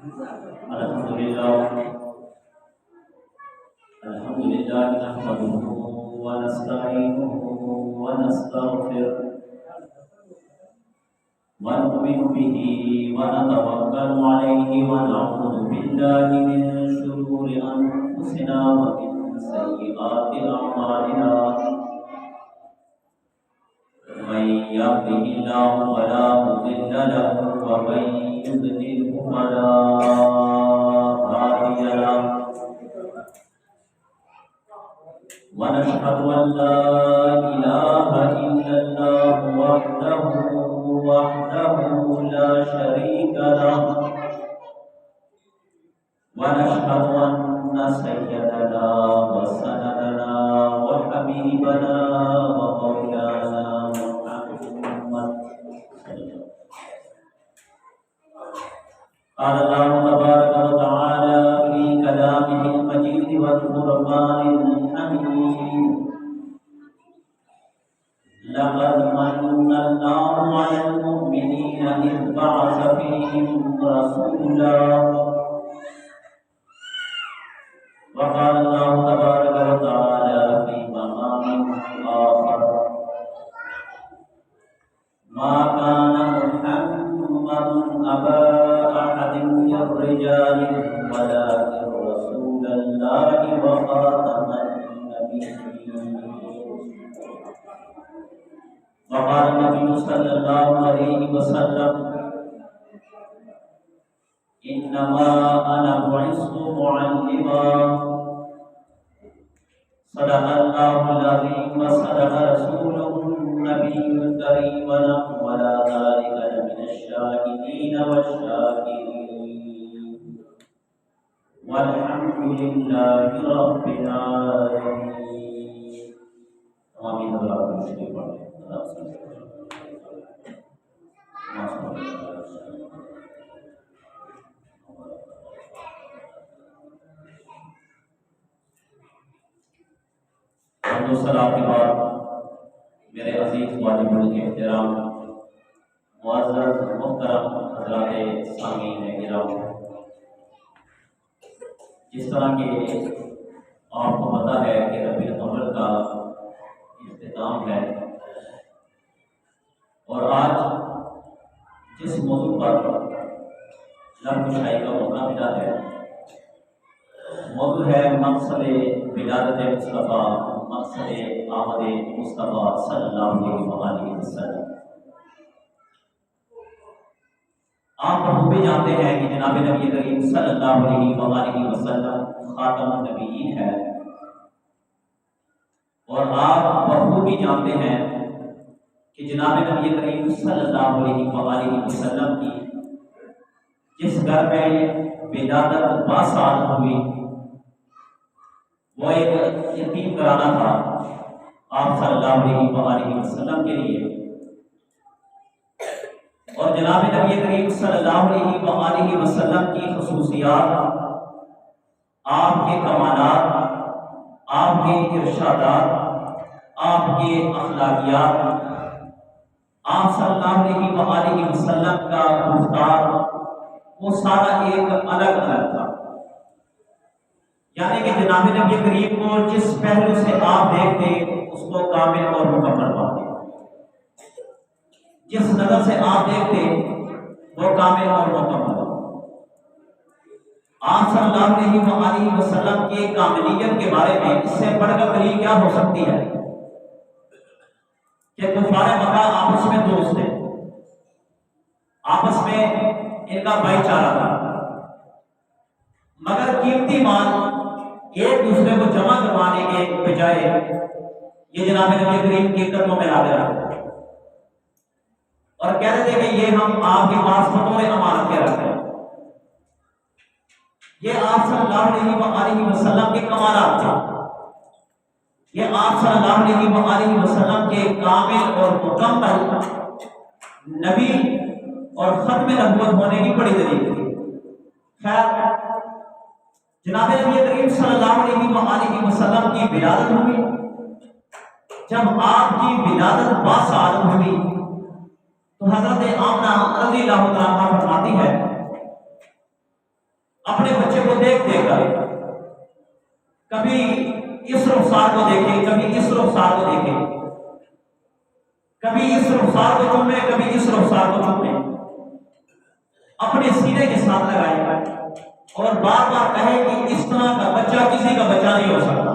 الحمد لله نحمده ونستعينه ونستغفره ونؤمن به ونتوكل عليه ونعوذ بالله من شرور أنفسنا ومن سيئات أعمالنا من يهده الله فلا مضل له ومن يضلله فلا هادي له ونشهد أن لا إله إلا الله وحده لا شريك له ونشهد أن سيدنا وسندنا وحبيبنا ومولانا محمد قال الله تبارك وتعالى في كلامه المجيد والقرآن الحميد لقد من الله على المؤمنين إذ بعث فيهم رسولا وقال الله تبارك وتعالى في مقام آخر ما كان محمد أبا أحد من رجالكم ولكن رسول الله وخاتم النبيين وقال النبي صلى الله عليه وسلم إنما أنا بعثت معلما صدق الله العظيم وصدق رسوله النبي الكريم ونحن على ذلك لمن الشاهدين والشاكرين والحمد لله رب العالمين آمين اللہ شریف پڑھیں سلام کے بعد میرے عزیز واجب الاحترام معزز محترم حضرات سامعین کرام، جس طرح کہ آپ کو پتہ ہے کہ ربیع الاول کا اختتام ہے اور آج جس موضوع پر لب کشائی کا موقع ملا ہے موضوع ہے مقصد ولادت مصطفیٰ، مقصد آمد مصطفیٰ صلی اللہ علیہ وسلم۔ آپ بخوبی جانتے ہیں کہ جناب نبی کریم صلی اللہ علیہ وسلم خاتم النبیین ہے، اور آپ بخوبی جانتے ہیں کہ جناب نبی کریم صلی اللہ علیہ وسلم کی جس گھر میں ولادت باسال ہوئی وہ ایک یتیم گھرانہ تھا آپ صلی اللہ علیہ وسلم کے لیے، اور جناب نبی کریم صلی اللہ علیہ وسلم کی خصوصیات، آپ کے کمالات، آپ کے ارشادات، آپ کے اخلاقیات، آپ صلی اللہ علیہ وسلم کا گفتار، وہ سارا ایک الگ الگ تھا۔ یعنی کہ جناب نبی کریم کو جس پہلو سے آپ دیکھتے اس کو کامل اور مکمل پاتے، جس نظر سے آپ دیکھتے وہ کامل اور مکمل۔ آپ صلی اللہ علیہ وسلم کی کاملیت کے بارے میں اس سے بڑھ کر دلیل کیا ہو سکتی ہے کہ کفار مکہ آپس میں دوست تھے، آپس میں ان کا بھائی چارہ تھا، مگر قیمتی مال ایک دوسرے کو جمع کروانے کے بجائے یہ جناب نبی کریم کے قدموں میں لا کر رکھتے اور کہتے تھے کہ یہ ہم آپ کے پاس بطور امانت کے رکھتے ہیں۔ یہ آپ صلی اللہ علیہ وسلم کے کمالات تھے، یہ آپ صلی اللہ علیہ وسلم کے کامل اور مکمل نبی اور ختم نبوت ہونے کی بڑی دلیل تھی۔ خیر، جناب نبی کریم صلی اللہ علیہ وسلم کی ولادت ہوئی، جب آپ کی ولادت 22 سال ہوئی تو حضرت آمنہ رضی اللہ عنہا فرماتی ہے اپنے بچے کو دیکھ دے کر کبھی اس رخسار کو دیکھے، کبھی اس رخسار کو دیکھے، کبھی اس رخسار کو چومے، کبھی اس رخسار کو چومے، اپنے سینے کے ساتھ لگائے اور بار بار کہے کہ اس طرح کا بچہ کسی کا بچہ نہیں ہو سکتا،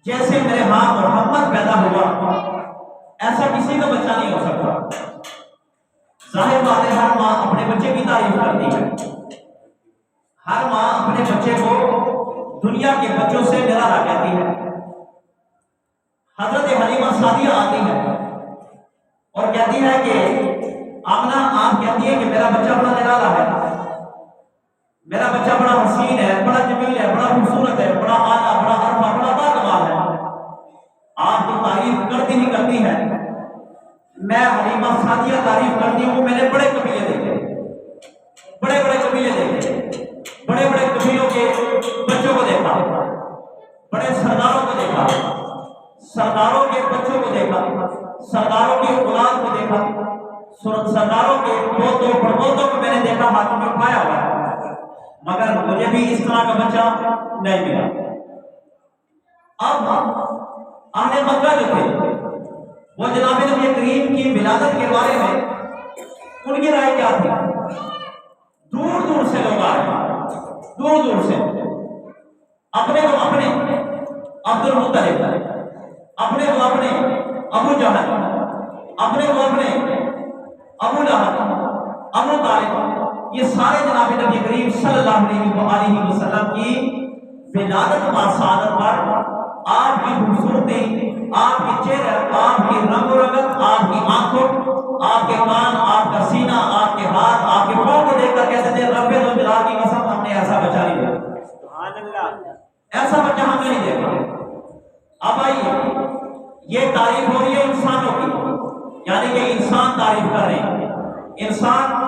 جیسے میرے ہاں محمد پیدا ہوا ایسا کسی کا بچہ نہیں ہو سکتا۔ ظاہر بات ہے ہر ماں اپنے بچے کی تعریف کرتی ہے، ہر ماں اپنے بچے کو دنیا کے بچوں سے نرالا کہتی ہے۔ حضرت حلیمہ سعدیہ آتی ہے اور کہتی ہے کہ آمنہ، آپ کہتی ہے کہ میرا بچہ بڑا نرالا ہے، میرا بچہ بڑا حسین ہے، بڑا جمیل ہے، بڑا خوبصورت ہے، بڑا اعلیٰ، بڑا عرفہ، بڑا باکمال ہے، آپ تو تعریف کرتی ہی کرتی ہے۔ میں حلیمہ سعدیہ تعریف کرتی ہوں، میں نے بڑے قبیلے دیکھے، بڑے بڑے قبیلے دیکھے، بڑے بڑے قبیلوں کے بچوں کو دیکھا، بڑے سرداروں کو دیکھا، سرداروں کے بچوں کو دیکھا، سرداروں کی اولاد کو دیکھا، سرداروں کے پوتوں پڑپوتوں کو میں نے دیکھا، ہاتھوں میں اٹھایا ہوا ہے، مگر مجھے بھی اس طرح کا بچہ نہیں ملا۔ اب اہل مکہ جو تھے وہ جناب نبی کریم کی ولادت کے بارے میں ان کی رائے کیا تھی؟ دور دور سے لوگ آئے، دور دور سے، اپنے کو اپنے عبد المطلب، اپنے کو اپنے ابو جہل، اپنے کو اپنے ابو لہب، ابو طالب، یہ سارے جناب نبی کریم صلی اللہ علیہ وسلم کی ولادت با سعادت پر آپ کی خوبصورتی، آپ کے چہرے، آپ کی رنگ و رنگت، آپ کی آنکھوں، آپ کے کان، آپ کا سینہ، آپ کے ہاتھ، آپ کے پاؤں کو دیکھ کر کہتے تھے رب ذوالجلال کی قسم ہم نے ایسا بچہ نہیں دیکھا، سبحان اللہ، ایسا بچہ ہم نے نہیں دیکھا۔ اب آئیے، یہ تعریف ہو رہی ہے انسانوں کی، یعنی کہ انسان تعریف کر رہے ہیں، انسان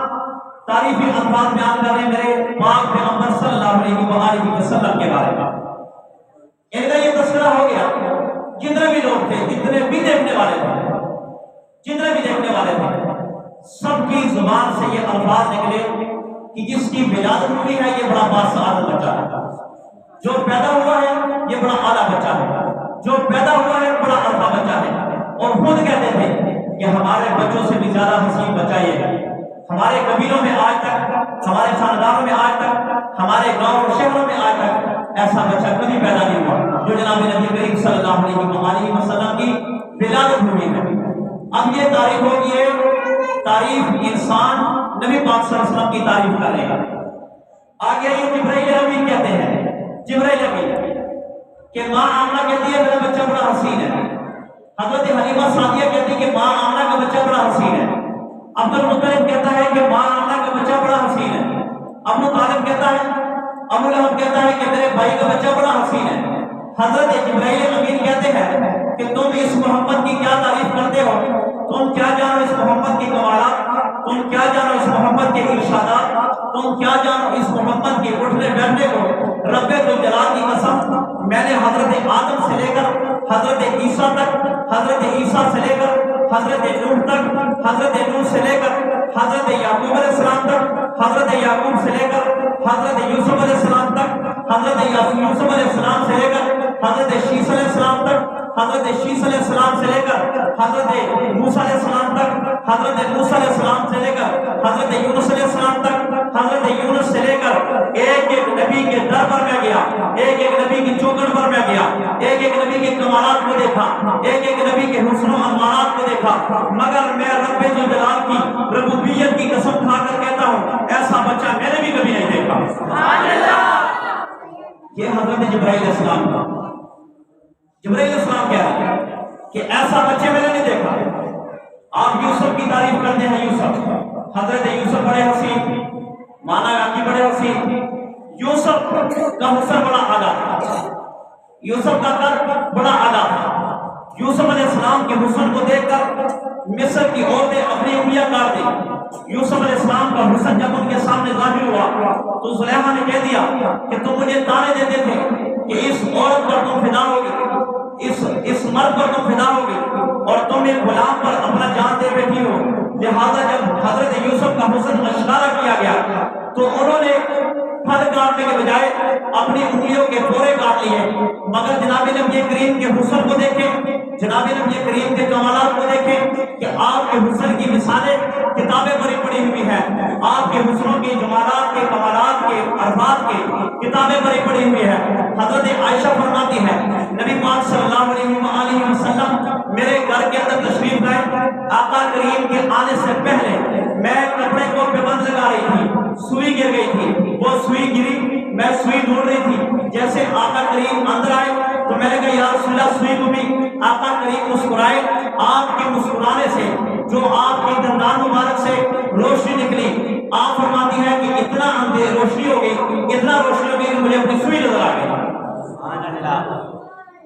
تعریفی الفاظ بیان کر رہے ہیں میرے پاک پیغمبر صلی اللہ علیہ وسلم کے بارے میں۔ ان کا یہ تذکرہ ہو گیا، جتنے بھی لوگ تھے، جتنے بھی دیکھنے والے تھے، جتنے بھی دیکھنے والے تھے، سب کی زبان سے یہ الفاظ نکلے کہ جس کی ولادت ہوئی ہے یہ بڑا باسعادت بچہ ہے، جو پیدا ہوا ہے یہ بڑا اعلیٰ بچہ ہے، جو پیدا ہوا ہے بڑا عرفہ بچہ ہے، اور خود کہتے تھے کہ ہمارے بچوں سے بھی زیادہ حسین بچہ یہ ہے۔ ہمارے قبیلوں میں آج تک، ہمارے خاندانوں میں آج تک، ہمارے گاؤں اور شہروں میں آج تک ایسا بچہ کبھی پیدا نہیں ہوا جو جناب نبی کریم صلی اللہ علیہ وسلم کی ولادت ہوئی ہے۔ اب یہ تعریف ہوگی ہے، تعریف انسان نبی پاک صلی اللہ علیہ وسلم کی تعریف کرے گا۔ آگے یہ جبرائیل امین کہتے ہیں، جبرائیل امین کہ ماں آمنہ کہتی ہے میرا بچہ بڑا حسین ہے، حضرت حلیمہ سعدیہ کہتی ہے کہ ماں آمنہ کا بچہ بڑا حسین ہے، عبد المطلب کہتا ہے کہ ماں آمنہ کا بچہ بڑا حسین ہے، ابو طالب کہتا ہے، ابو لہب کہتا ہے کہ میرے بھائی کا بچہ بڑا حسین ہے۔ حضرت جبرائیل امین کہتے ہیں کہ تم اس محمد کی کیا تعریف کرتے ہو، تم کیا جانو اس محمد کی کمالات، تم کیا جانو اس محمد کے ارشادات، تم کیا جانو اس محمد کے اٹھنے بیٹھنے کو۔ رب ذوالجلال کی قسم میں نے حضرت آدم سے لے کر حضرت عیسیٰ تک، حضرت عیسیٰ سے لے کر حضرت نوح تک، حضرت نوح سے لے کر حضرت یعقوب علیہ السلام تک، حضرت یعقوب سے لے کر حضرت یوسف علیہ السلام تک، حضرت یوسف علیہ السلام سے لے کر حضرت شیس علیہ السلام تک، حضرت شیس علیہ السلام سے لے کر حضرت موسیٰ علیہ السلام تک، حضرت موسیٰ علیہ السلام سے لے کر حضرت یونس علیہ السلام تک، حضرت یونس سے لے کر ایک ایک نبی کے در پر میں گیا، ایک ایک نبی کی چوکھٹ پر میں گیا، ایک ایک نبی کے کمالات کو دیکھا، ایک ایک نبی کے حسن و انوارات کو دیکھا، مگر میں رب ذوالجلال کی ربوبیت کی قسم کھا کر کہتا ہوں ایسا بچہ میں نے بھی کبھی نہیں دیکھا۔ سبحان اللہ۔ یہ حضرت جبرائیل علیہ السلام کا، جبرائیل علیہ السلام کہہ رہا ہے کہ ایسا بچے میں نے نہیں دیکھا۔ آپ یوسف کی تعریف کرتے ہیں، یوسف، حضرت یوسف بڑے حسین، مانا گاندھی بڑے حسین، یوسف کا حسن بڑا اعلیٰ تھا، یوسف کا قد بڑا اعلیٰ تھا۔ یوسف علیہ السلام کے حسن کو دیکھ کر مصر کی عورتیں اپنی انگلیاں کاٹ دی۔ یوسف علیہ السلام کا حسن جب ان کے سامنے ظاہر ہوا تو زلیخا نے کہہ دیا کہ تم مجھے تانے دیتے تھے کہ اس عورت پر تم فدا ہوگی، اس مرد پر تم فدا ہوگی، اور تم ایک غلام پر اپنا جان دے بیٹھی ہو۔ لہذا جب حضرت یوسف کا حسن اشارہ کیا گیا تو انہوں نے پھل کاٹنے کے بجائے اپنی انگلیوں کے پورے کاٹ لیے، مگر جناب نبی کریم کے حسن کو دیکھیں، جناب نبی کریم کے کمالات کو دیکھیں کہ آپ کے حسن کی مثالیں کتابیں بڑی پڑی ہوئی ہیں، آپ کے حسنوں کے جمالات کے کمالات کے عرفات کے کتابیں بڑی پڑی ہوئی ہیں۔ حضرت عائشہ فرماتی ہے نبی پاک صلی اللہ علیہ وسلم میرے گھر کے اندر تشریف لائے، آقا کریم کے آنے سے پہلے میں کپڑے کو پابند لگا رہی تھی، سوئی گر گئی تھی، وہ سوئی گری، میں سوئی ڈھونڈ رہی تھی، جیسے آقا کریم اندر آئے تو میں نے کہا یا رسول اللہ سوئی گمی، آقا کریم مسکرائے، آپ کے مسکرانے سے جو آپ کے دندان مبارک سے روشنی نکلی، آپ فرماتی ہے کہ اتنا اندھیر روشنی ہو گئی، اتنا روشنی ہو گئی کہ مجھے اپنی سوئی نظر آ گئی۔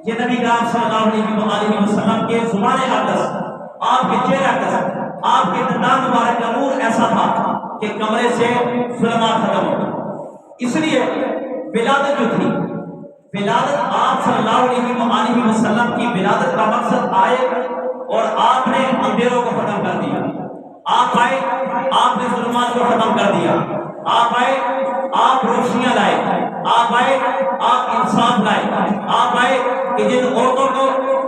یہ نبی کریم صلی اللہ علیہ وسلم کے زبان اقدس، آپ کے چہرہ اقدس، آپ کے دندان مبارک کا نور ایسا تھا کہ کمرے سے ظلمات ختم ہو گئی۔ اس لیے ولادت جو تھی، ولادت آپ صلی اللہ علیہ وسلم کی ولادت کا مقصد آئے اور آپ نے اندھیروں کو ختم کر دیا، آپ آئے، آپ نے ظلمات کو ختم کر دیا، آپ آئے، آپ روشنیاں لائے، آپ آئے، آپ انصاف لائے، آپ آئے کہ جن عورتوں کو،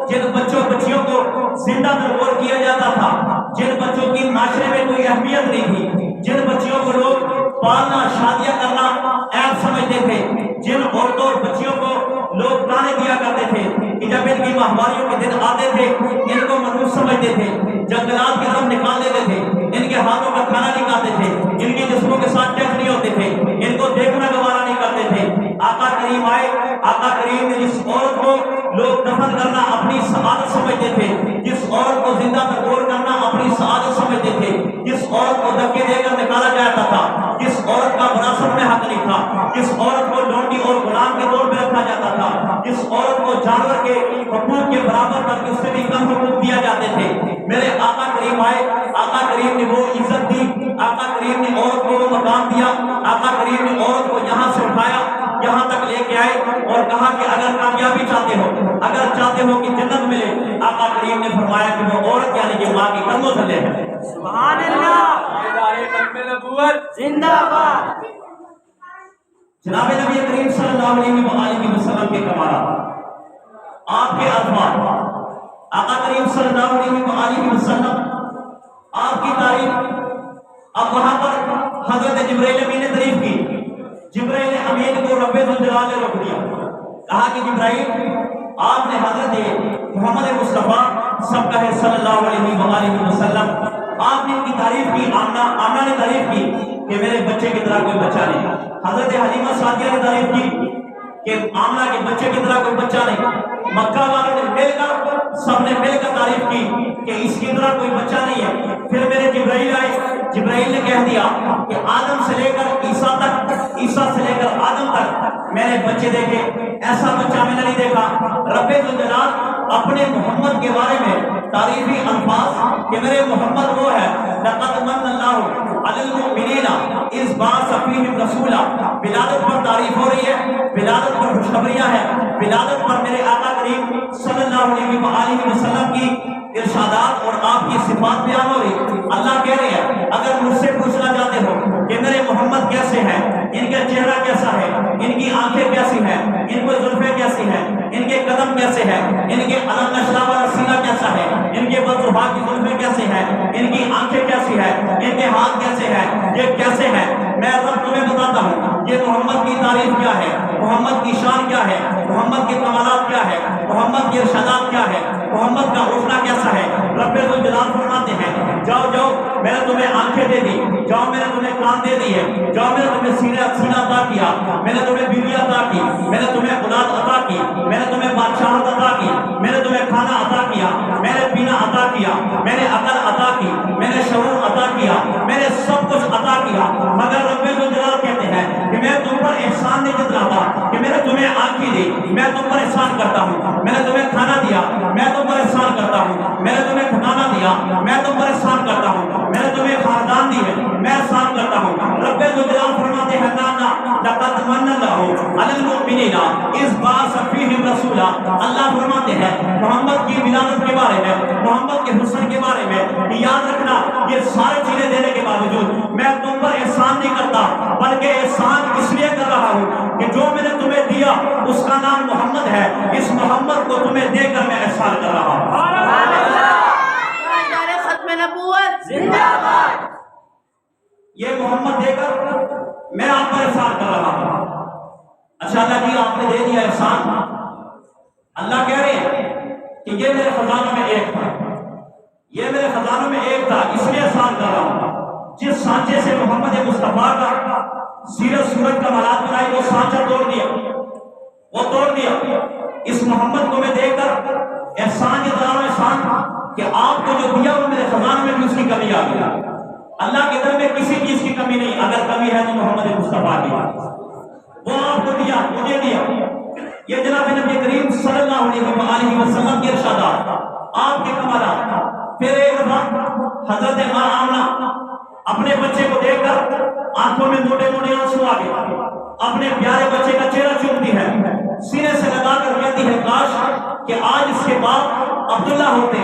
جن بچوں بچیوں کو زندہ تصور کیا جاتا تھا، جن بچوں کی معاشرے میں کوئی اہمیت نہیں تھی، جن بچیوں کو لوگ پالنا، شادیاں کرنا عیب سمجھتے تھے، جن عورتوں اور بچیوں کو لوگ تانے دیا کرتے تھے کہ جب ان کی ماہواریوں کے دن آتے تھے ان کو منحوس سمجھتے تھے، جنگلات کی طرف نکال دیتے تھے، ان کے ہاتھوں کا کھانا نہیں کھاتے تھے، ان کے جسموں کے ساتھ ٹچ نہیں ہوتے تھے، ان کو دیکھنا گوارا نہیں کرتے تھے۔ آقا کریم آئے، آقا کریم نے جس عورت کو لوگ دفن کرنا اپنی سعادت سمجھتے تھے، جس عورت کو زندہ تصور کرنا اپنی سعادت سمجھتے تھے، جس عورت کو دھکے دے کر نکالا جاتا تھا، جس عورت کا وراثت میں حق نہیں تھا، جس عورت کو لونڈی اور غلام کے طور پہ رکھا جاتا تھا، جس عورت کو جانور کے حقوق کے برابر کر کے اس سے بھی کم حقوق دیا جاتے تھے، میرے آقا کریم آئے، آقا کریم نے وہ عزت دی، آقا کریم نے عورت کو وہ مقام دیا، آقا کریم نے عورت کو یہاں سے اٹھایا، یہاں تک لے کے آئے اور کہا کہ اگر کامیابی چاہتے ہو، اگر چاہتے ہو کہ جنت ملے، آقا کریم نے فرمایا کہ وہ عورت یعنی کہ ماں کی قدموں تلے ہے۔ سبحان اللہ، نبوت زندہ باد۔ جناب نبی کریم صلی اللہ علیہ وسلم کے کمالات، آپ کے الفاظ، آقا کریم صلی اللہ علیہ وسلم، آپ کی تعریف۔ اب وہاں پر حضرت جبرائیل امین نے تعریف کی، جبرائیل امین کو رب ذوالجلال نے روک دیا، کہا کہ جبرائیل آپ نے حضرت محمد مصطفیٰ سب کہے صلی اللہ علیہ وسلم، آپ نے ان کی تعریف کی، آمنہ نے تعریف کی کہ میرے بچے کی طرح کوئی بچہ نہیں، حضرت حلیمہ سعدیہ نے تعریف کی کہ آمنہ کے بچے کی طرح کوئی بچہ نہیں، مکہ والوں نے مل کر، سب نے مل کر تعریف کی کہ اس کی طرح کوئی بچہ نہیں ہے۔ پھر میرے جبرائیل آئے، جبرائیل نے کہہ دیا کہ آدم سے لے کر عیسیٰ تک، عیسیٰ سے لے کر آدم تک میں نے بچے دیکھے، ایسا بچہ میں نے نہیں دیکھا۔ رب ذوالجلال اپنے محمد کے بارے میں تعریفی الفاظ کہ میرے محمد وہ ہے، لقد من اللہ علی المؤمنین اذ بعث فیہم رسولا، ولادت پر تعریف ہو رہی ہے، ولادت پر خوشخبریاں ہیں، ولادت پر میرے آقا کریم صلی اللہ علیہ وسلم کی ارشادات اور آپ کی صفات بیان ہو رہی۔ اللہ کہہ رہے ہیں اگر مجھ سے پوچھنا چاہتے ہو کہ میرے محمد کیسے ہیں، ان کا چہرہ کیسا ہے، ان کی آنکھیں کیسی ہیں، ان کو زلفیں کیسی ہیں، ان کے قدم کیسے ہیں، ان کے علم نشرہ والا سینہ کیسا ہے، ان کے بلطفا کی زلفیں کیسے ہیں، ان کی آنکھیں کیسی ہیں، ان کے ہاتھ کیسے ہیں، یہ کیسے ہیں، میں اب تمہیں بتاتا ہوں یہ محمد کی تعریف کیا ہے، محمد کی شان کیا ہے، محمد کے کمالات کیا ہے، محمد کی ارشادات کیا ہے، محمد کا اٹھنا کیسا ہے۔ رب ذوالجلال فرماتے ہیں جاؤ جاؤ میں نے تمہیں آنکھیں دے دی، جاؤ میں نے تمہیں کان دے دی ہے، جاؤ میں نے تمہیں سینہ عطا کیا، میں نے تمہیں بیوی عطا کی، میں نے تمہیں اولاد عطا کی، میں نے تمہیں بادشاہت عطا کی، میں نے تمہیں کھانا عطا کیا، میں نے پینا عطا کیا، میں نے عقل عطا کی، میں نے شعور عطا کیا، میں نے سب کچھ عطا کیا، مگر رب ذوالجلال کہتے ہیں کہ میں تم پر احسان نہیں جتلاتا کہ میں نے تمہیں آنکھیں دی، میں تم پر احسان کرتا ہوں، میں نے تمہیں کھانا دیا، میں تم پر احسان کرتا ہوں، میں نے تمہیں ٹھکانا دیا، میں تم پر احسان کرتا ہوں، میں نے تمہیں خاندان دی ہے، میں احسان کرتا ہوں۔ رب ذوالجلال فرماتے ہیں نانا لقد من اللہ علی المؤمنین اذ بعث فیہم رسولا، اللہ فرماتے ہیں محمد کی ولادت کے بارے میں، محمد کے حسن کے بارے میں یاد رکھنا، یہ ساری چیزیں دینے کے باوجود میں تم پر احسان نہیں کرتا، بلکہ اس کا نام محمد ہے، اس محمد کو تمہیں دے کر میں احسان کر رہا ہوں۔ ختم نبوت زندہ باد۔ یہ محمد دے کر میں آپ پر احسان کر رہا ہوں۔ اچھا اللہ جی آپ نے دے دیا احسان، اللہ کہہ رہے ہیں کہ یہ میرے خزانوں میں ایک تھا، یہ میرے خزانوں میں ایک تھا، اس لیے احسان کر رہا ہوں۔ جس سانچے سے محمد مصطفیٰ کا سیرت صورت کا ملاد بنائی، وہ سانچہ توڑ دیا، وہ توڑ دیا۔ اس محمد کو میں دیکھ کر احسان یہ بتا رہا ہوں، احسان کہ آپ کو جو دیا وہ میرے خزانوں میں بھی اس کی کمی آ گئی۔ اللہ کے در میں کسی چیز کی کمی نہیں، اگر کمی ہے تو محمد مصطفیٰ کی، وہ آپ کو دیا، مجھے دیا۔ یہ جناب نبی کریم صلی اللہ علیہ وسلم کے ارشادات، آپ کے کمالات۔ پھر ایک دفعہ حضرت ماں آمنہ اپنے بچے کو دیکھ کر آنکھوں میں موٹے موٹے آنسو آ گئے، اپنے پیارے بچے کا چہرہ چومتی ہے، سینے سے لگا کر کہتی ہے کاش کہ آج اس کے بعد عبداللہ ہوتے۔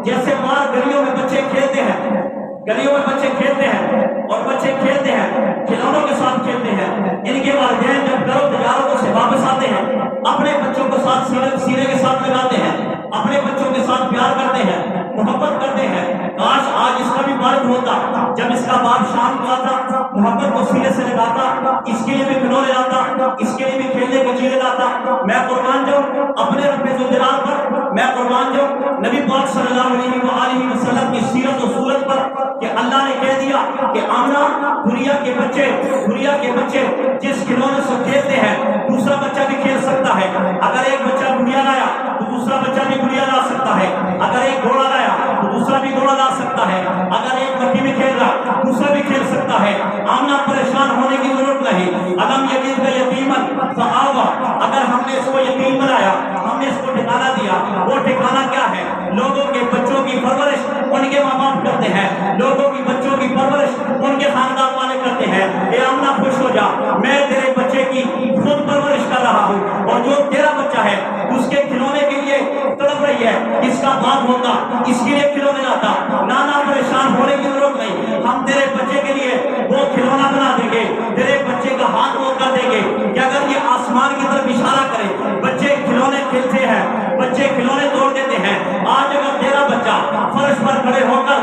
جیسے باہر گلیوں میں بچے کھیلتے ہیں، گلیوں میں بچے کھیلتے ہیں اور بچے کھیلتے ہیں، کھلونوں کے ساتھ کھیلتے ہیں، ان کے والدین جب گھروں تجارتوں سے واپس آتے ہیں اپنے بچوں کو ساتھ سینے کے ساتھ لگاتے ہیں، اپنے بچوں کے ساتھ پیار کرتے ہیں، محبت کرتے ہیں۔ کاش آج اس کا بھی مرد ہوتا، جب اس کا باپ شام کو آتا محبت کو سینے سے لگاتا، اس کے لیے بھی کھلونے لاتا، اس کے لیے بھی کھیلنے کی چیزیں لاتا۔ میں قربان جاؤں اپنے رب ذوالجلال پر، میں قربان جاؤں نبی پاک صلی اللہ علیہ وسلم کی سیرت و صورت پر کہ اللہ نے کہہ دیا کہ آمنہ دنیا کے بچے جس کھلونے سے کھیلتے ہیں دوسرا بچہ بھی کھیل سکتا ہے۔ اگر ایک بچہ گڑیا لایا تو دوسرا بچہ بھی گڑیا لا سکتا ہے، اگر ایک گھوڑا لایا تو دوسرا بھی گھوڑا لا سکتا ہے، اگر ایک مٹی میں کھیل رہا دوسرا بھی کھیل سکتا ہے۔ آمنہ پریشان ہونے کی ضرورت نہیں۔ علم یتیم کا یتیمن فآوا، اگر ہم نے اس کو یتیم بنایا، ہم نے اس کو ٹھکانہ دیا، وہ ٹھکانہ کیا ہے؟ لوگوں کے بچوں کی پرورش ان کے ماں باپ کرتے ہیں، لوگوں کی بچوں کی پرورش ان کے خاندان والے کرتے ہیں۔ اے آمنہ خوش ہو جا، میں تیرے بچے کی خود پرورش کر رہا ہوں، اور جو تیرا بچہ ہے اس کے کھلونے کے لیے تڑپ رہی ہے، اس کا باپ ہوتا اس کے لیے کھلونے لاتا۔ نانا پریشان ہونے کی ضرورت نہیں، ہم تیرے بچے کے لیے وہ کھلونا بنا دیں گے، تیرے بچے کا ہاتھ وہ کر دیں گے کہ اگر یہ آسمان کی طرف اشارہ کرے۔ بچے کھلونے کھیلتے ہیں، بچے کھلونے توڑ دیتے ہیں۔ آج اگر تیرا بچہ فرش پر کھڑے ہو کر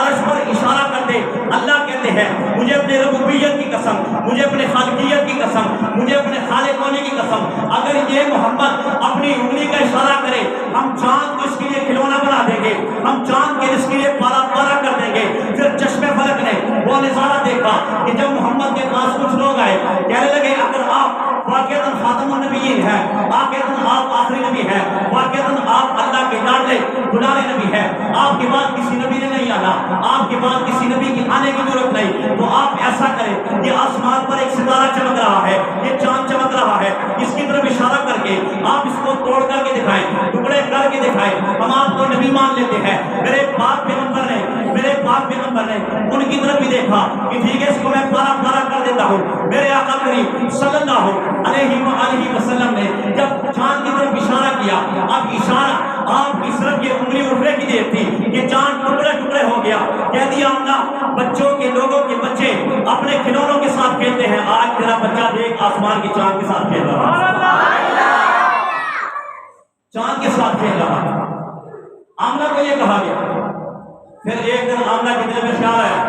عرش پر اشارہ کر دے، اللہ کہتے ہیں مجھے اپنے ربوبیت کی قسم، مجھے اپنے خالقیت کی قسم، مجھے اپنے خالق ہونے کی قسم، اگر یہ محمد اپنی انگلی کا اشارہ کرے ہم چاند کو اس کے لیے کھلونا بنا دیں گے، ہم چاند کے اس کے لیے پارا پارا کر دیں گے۔ پھر چشمے فلک نے وہ نظارہ دیکھا کہ جب محمد کے پاس کچھ لوگ آئے کہنے لگے اگر آپ واقعتاً خاتم النبیین ہے، واقعتاً آپ آخری نبی ہے، واقعتاً آپ اللہ کے لاڈلے دلالے نبی ہے، آپ کے بعد کسی نبی نے نہیں آنا، آپ کے بعد کسی نبی کی آنے کی ضرورت نہیں، تو آپ ایسا کریں یہ آسمان پر ایک ستارہ چمک رہا ہے، یہ چاند چمک رہا ہے، اس کی طرف اشارہ کر کے آپ اس کو توڑ کر کے دکھائیں، ٹکڑے کر کے دکھائیں، ہم آپ کو نبی مان لیتے ہیں۔ میرے باپ پیغمبر نے ان کی طرف بھی دیکھا کہ ٹھیک ہے اس کو میں پارا پارا کر دیتا ہوں۔ میرے آقا کریم صلی اللہ علیہ وسلم نے جب چاند کی طرف اشارہ کیا، اب اشارہ آپ کی طرف یہ انگلی اٹھنے کی دیر تھی کہ چاند ٹکڑے ٹکڑے ہو گیا۔ کہہ دیا آمنہ بچوں کے لوگوں کے بچے اپنے کھلونوں کے ساتھ کھیلتے ہیں، آج تیرا بچہ دیکھ آسمان کی چاند کے ساتھ کھیل رہا ہے، چاند کے ساتھ کھیل رہا ہے۔ آمنہ کو یہ کہا گیا۔ پھر ایک دن آمنہ کے دل میں خیال آیا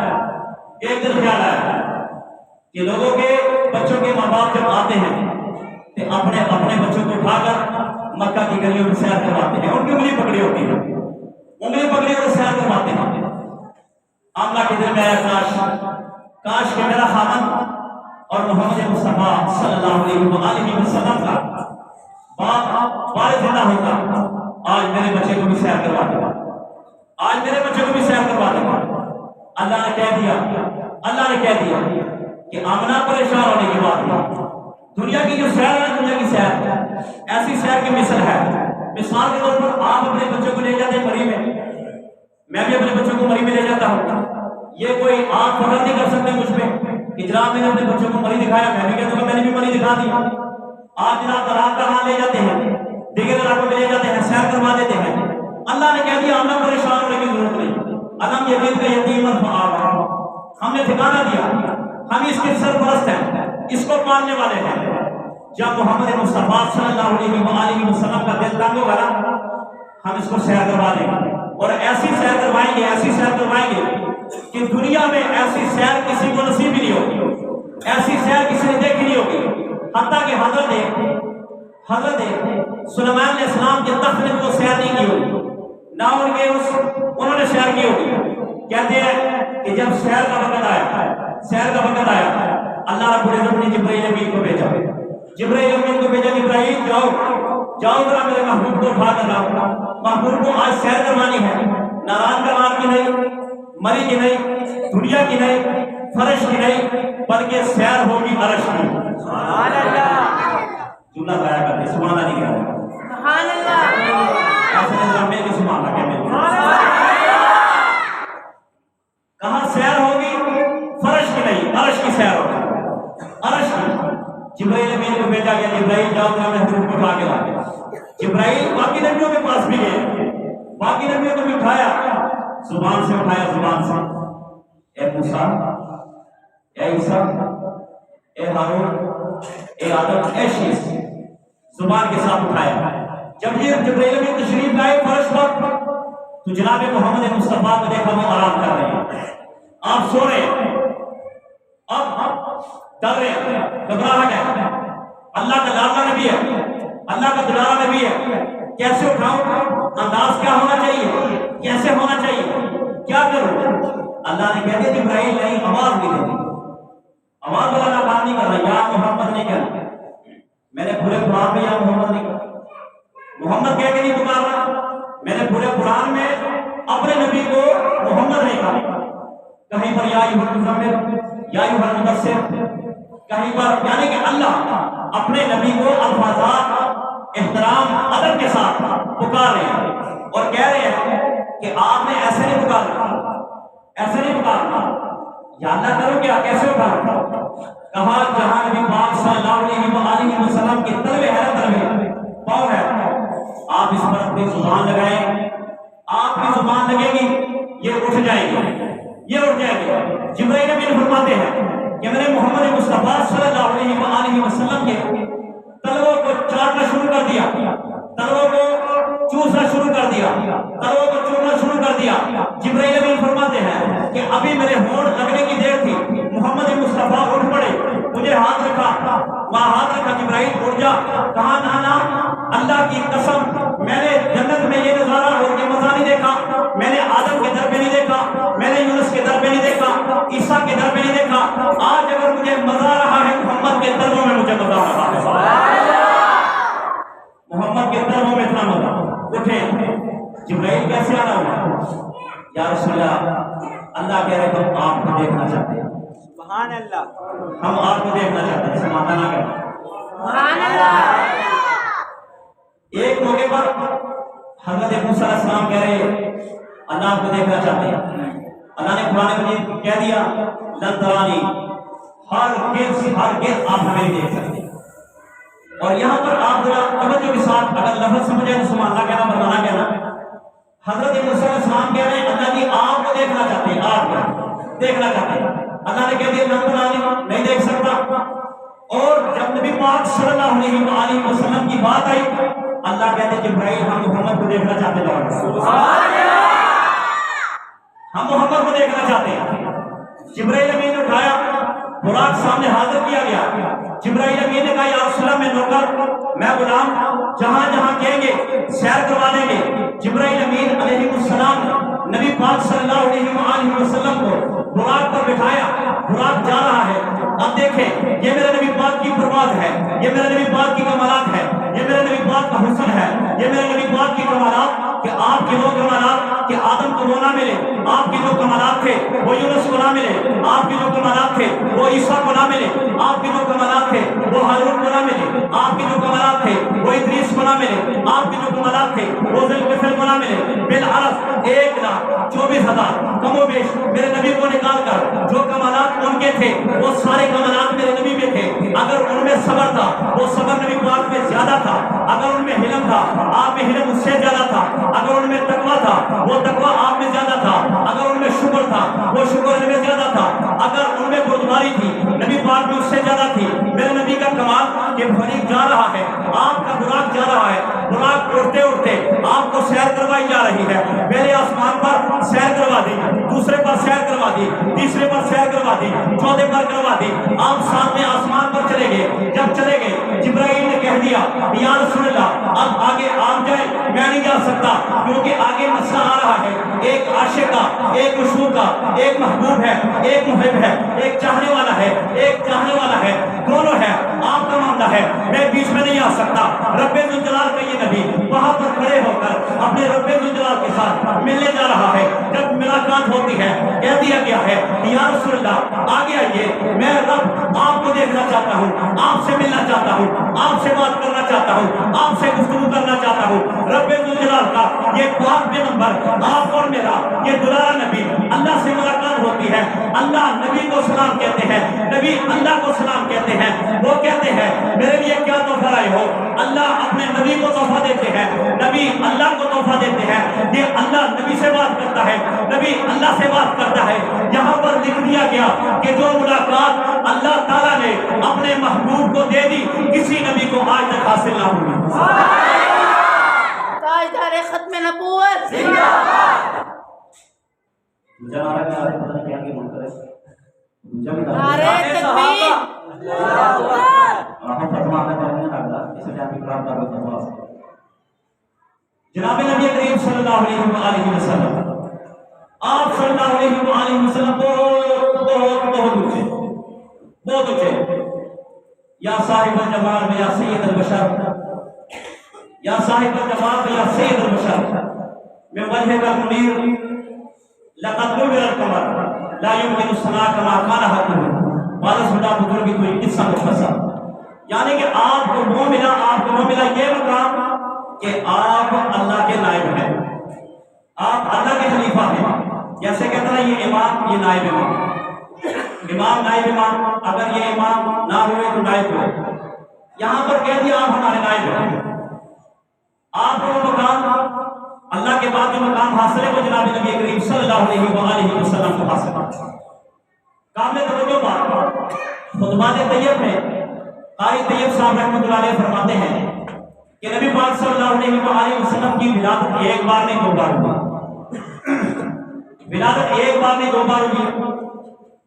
کہ لوگوں کے بچوں کے ماں باپ جب آتے ہیں تو اپنے بچوں کو اٹھا کر مکہ کی گلیوں میں سیر کرواتے ہیں، ان کی انگلی پکڑی ہوتی ہے، انگلی پکڑی ہوتی سیر کرواتے ہیں۔ آمنہ کے دل میں آیا کاش کہ میرا خاوند اور محمد مصطفیٰ صلی اللہ علیہ وسلم کا باپ والد زندہ ہوتا، آج میرے بچے کو بھی سیر کروا دے، آج میرے بچے کو بھی سیر کروا دے۔ اللہ نے کہہ دیا کہ آمنہ پریشان ہونے کی بات نہیں، دنیا کی جو سیر ہے، دنیا کی سیر ایسی سیر کی مثل ہے۔ مثال کے طور پر آپ اپنے بچوں کو لے جاتے ہیں مری میں، میں بھی اپنے بچوں کو مری میں لے جاتا ہوں۔ یہ کوئی آپ فخر نہیں کر سکتے مجھ پہ کہ جناب میں نے اپنے بچوں کو مری دکھایا، میں بھی کہتا ہوں میں نے بھی مری دکھا دی۔ آپ جناب رات کا وہاں لے جاتے ہیں، دیگر علاقوں میں لے جاتے ہیں، سیر کروا دیتے ہیں۔ اللہ نے کہہ دیا آمنہ پریشان ہونے کی ضرورت نہیں، علم یتیم کا یتیمن فآوا، ہم نے ٹھکانہ دیا، ہم اس کے سرپرست ہیں، اس کو پالنے والے ہیں۔ جب محمد مصطفیٰ صلی اللہ علیہ وسلم کا دل تنگ ہوگا نا ہم اس کو سیر کروا دیں گے اور ایسی سیر کروائیں گے ایسی سیر کروائیں گے کہ دنیا میں ایسی سیر کسی کو نصیب ہی نہیں ہوگی ایسی سیر کسی نے دیکھی نہیں ہوگی حتیٰ کہ حضرت سلیمان علیہ السلام کے تخت نے وہ سیر نہیں کی ہوگی نہ انہوں نے سیر کی ہوگی کہتے ہیں کہ جب سیر کا وقت آیا اللہ رب العزت نے جبرائیل امین کو بھیجا جبرائیل جاؤ ذرا میرے محبوب کو اٹھا کر لاؤ محبوب کو آج سیر کروانی ہے ناران کرمان کی نہیں مری کی نہیں دنیا کی نہیں فرش کی نہیں بلکہ سیر ہوگی عرش کی سبحان اللہ جملہ ضائع کرتے سبحان اللہ نہیں کہا سبحان اللہ ایسے نظر میں بھی سبحان اللہ کہتے کہاں سیر ہوگی فرش کی نہیں عرش کی سیر ہوگی عرش کی جبرائیل امین کو بھیجا گیا جبرائیل جاؤ میں محبوب کو اٹھا کے لا جبرائیل باقی نبیوں کے پاس بھی گئے باقی نبیوں کو بھی اٹھایا زبان سے اے موسیٰ اے عیسیٰ اے ہارون اے آدم اے شیس زبان کے ساتھ اٹھایا جب یہ جبرائیل امین تشریف لائے فرش پر تو جناب محمد مصطفیٰ کو دیکھا وہ آرام کر رہے ہیں آپ سو رہے ہیں اب ڈر رہے ہیں گھبراہٹ ہے اللہ کا لاڈلا نبی ہے اللہ کا دلارا نبی ہے کیسے اٹھاؤں انداز کیا ہونا چاہیے کیسے ہونا چاہیے کیا کروں اللہ نے کہہ دیا جبرائیل نہیں آواز نہیں دینی آواز والا میں بات نہیں کر رہا یا محمد نہیں کہنا میں نے پورے قرآن میں یا محمد نہیں کہا محمد کہہ کے نہیں پکار رہا میں نے پورے قرآن میں اپنے نبی کو محمد نہیں کہا کہیں پر یا ایھا المزمل یا ایھا المدثر کہیں پر یعنی کہ اللہ اپنے نبی کو الفاظات احترام ادب کے ساتھ پکار رہے ہیں اور کہہ رہے ہیں کہ آپ نے ایسے نہیں پکارا یا اللہ کرو کیا کیسے اٹھا کہا جہاں نبی پاک صلی اللہ علیہ وسلم کی طلب ہے پاؤں ہے آپ اس پر اپنی زبان لگائیں آپ کی زبان لگے گی یہ اٹھ جائے گی جبرائیل امین فرماتے ہیں کہ میں نے محمد مصطفیٰ صلی اللہ علیہ وسلم کے تلووں کو چاٹنا شروع کر دیا تلووں کو چوسنا شروع کر دیا تلووں کو چومنا شروع کر دیا جبرائیل امین فرماتے ہیں کہ ابھی میرے ہونٹ لگنے کی دیر تھی محمد مصطفیٰ اٹھ پڑے مجھے ہاتھ رکھا جبرائیل اٹھ جا کہا نانا اللہ کی قسم میں نے جنت میں یہ نظارہ اور یہ مزہ نہیں دیکھا میں نے آدم کے در پہ نہیں دیکھا میں نے یونس کے در پہ نہیں دیکھا عیسیٰ کے در پہ نہیں دیکھا آج اگر مجھے مزہ رہا ہے محمد کے دروں میں مجھے مزہ رہا ہے محمد کے دروں میں اتنا مزہ اٹھے جبرائیل کیسے آنا ہوا یا رسول اللہ کہہ رہے ہم آپ کو دیکھنا چاہتے ہیں سبحان اللہ ہم آپ کو دیکھنا چاہتے ہیں سمانا نہ کرنا سبحان اللہ ایک موقع پر حضرت موسیٰ علیہ السلام کہہ رہے اللہ آپ کو دیکھنا چاہتے ہیں اللہ نے قرآن مجید کہہ دیا لن ترانی ہرگز آپ ہمیں نہیں دیکھ سکتے اور یہاں پر آپ ذرا توجہ کے ساتھ اگر لفظ سمجھے تو سبحان اللہ کہنا ورنہ نہ کہنا حضرت موسیٰ علیہ السلام کہہ رہے ہیں اللہ جی آپ کو دیکھنا چاہتے ہیں آپ کو دیکھنا چاہتے ہیں اللہ نے کہہ دیا لن ترانی نہیں دیکھ سکتا اور جب نبی پاک صلی اللہ علیہ وسلم کی بات آئی اللہ کہتے ہیں جبرائیل ہم محمد کو دیکھنا چاہتے ہیں ہم محمد کو دیکھنا چاہتے ہیں جبرائیل امین نے اٹھایا براق سامنے حاضر کیا گیا جبرائیل امین نے کہا یا رسول اللہ میں نوکر میں غلام جہاں جہاں کہیں گے سیر کروا دیں گے جبرائیل امین علیہ السلام نبی پاک صلی اللہ علیہ وسلم کو براق پر بٹھایا براق جا رہا ہے اب دیکھیں یہ میرے نبی پاک کی پرواز ہے یہ میرے نبی پاک کی کمالات ہے یہ میرے نبی پاک کا حسن ہے یہ میرے نبی پاک کی کمالات کہ آپ کے وہ کمالات کہ آدم کو وہ نہ ملے آپ کے جو کمالات تھے وہ یونس کو نہ ملے آپ کے جو کمالات تھے وہ عیسیٰ کو نہ ملے آپ کے جو کمالات تھے وہ ہارون کو نہ ملے آپ کے جو کمالات تھے وہ ادریس کو نہ ملے آپ کے جو کمالات تھے وہ ذوالکفل کو نہ ملے بالعرض 1,24,000 کم و بیش میرے نبی کو نکال کر جو کمالات ان کے تھے وہ سارے کمالات میرے نبی میں تھے اگر ان میں صبر تھا وہ صبر نبی پاک میں زیادہ تھا اگر ان میں حلم تھا آپ میں حلم اس سے زیادہ تھا اگر ان میں تقویٰ تھا وہ تقویٰ آپ میں زیادہ تھا اگر ان میں شکر تھا وہ شکر ان میں زیادہ تھا اگر ان میں بردباری تھی نبی پاک میں اس سے زیادہ تھی میرے نبی کا کمال کہ کا براق جا رہا ہے، براق اڑتے اڑتے آپ کو سیر کروائی جا رہی ہے، پہلے آسمان پر سیر کروا دی، دوسرے پر سیر کروا دی، تیسرے پر سیر کروا دی، چوتھے پر کروا دی، آپ ساتویں آسمان پر چلے گئے، جب چلے گئے جبرائیل نے کہہ دیا یا رسول اللہ اب آگے آپ جائیں، میں نہیں جا سکتا کیونکہ آگے مسئلہ آ رہا ہے، ایک عاشق کا، ایک مشہور کا، ایک محبوب ہے، ایک محب ہے، ایک چاہنے والا ہے، ایک چاہنے والا ہے، دونوں ہے، آپ کا معاملہ ہے، میں بیچ میں نہیں آ سکتا۔ رب ذوالجلال کا یہ نبی وہاں پر کھڑے ہو کر اپنے رب ذوالجلال کے ساتھ ملنے جا رہا ہے، جب ملاقات ہوتی ہے کہہ دیا گیا ہے یا رسول اللہ آگے آئیے، میں رب آپ کو دیکھنا چاہتا ہوں، آپ سے ملنا چاہتا ہوں، آپ سے بات کرنا چاہتا ہوں، آپ سے گفتگو کرنا چاہتا ہوں۔ رب ذوالجلال کا یہ پاک پیغمبر آپ اور میرا یہ دلارا نبی اللہ سے ملاقات ہوتی ہے، اللہ نبی کو سلام کہتے ہیں، نبی اللہ کو سلام کہتے ہیں، وہ کہتے ہیں میرے لیے کیا تحفہ لائے ہو؟ اللہ اپنے نبی کو تحفہ دیتے ہیں، نبی اللہ کو تحفہ دیتے ہیں، یہ اللہ نبی سے بات کرتا ہے، نبی اللہ سے بات کرتا ہے۔ یہاں پر لکھ دیا گیا کہ جو ملاقات اللہ تعالیٰ نے اپنے محبوب کو دے دی کسی نبی کو آج تک حاصل نہ ہوئی۔ تاجدار ختم نبوت زندہ باد۔ جناب نے پتہ نہیں کیا کہ منکر ہے، نعرہ تکبیر، اللہ اکبر۔ جناب نبی کریم صلی اللہ علیہ وسلم آپ صلی اللہ علیہ وسلم بہت اونچے یا صاحب الجمال میں یا سید البشر، یا صاحب الجمال میں یا سید البشر میں وجہ کا منیر لقد نور القمر لا يمكن الصلاة كما كان حقه بعد صدا بزرگی کوئی قصہ مختصر، یعنی کہ آپ کو وہ ملا یہ مقام کہ آپ اللہ کے نائب ہیں، آپ اللہ کے خلیفہ ہیں، جیسے کہتا ہے یہ امام یہ نائب امام نائب امام، اگر یہ امام نہ ہوئے تو نائب ہوئے، یہاں پر کہہ دیا آپ ہمارے نائب ہیں، آپ کو مقام اللہ کے بعد جو مقام حاصل ہے وہ جناب نبی کریم صلی اللہ علیہ وسلم کو حاصل ہے۔ قابل توجہ بات خطبات طیب میں قاری طیب صاحب رحمۃ اللہ علیہ فرماتے ہیں کہ نبی پاک صلی اللہ علیہ وسلم کی ولادت ایک بار نہیں دو بار ہوئی، ولادت ایک بار نہیں دو بار ہوئی۔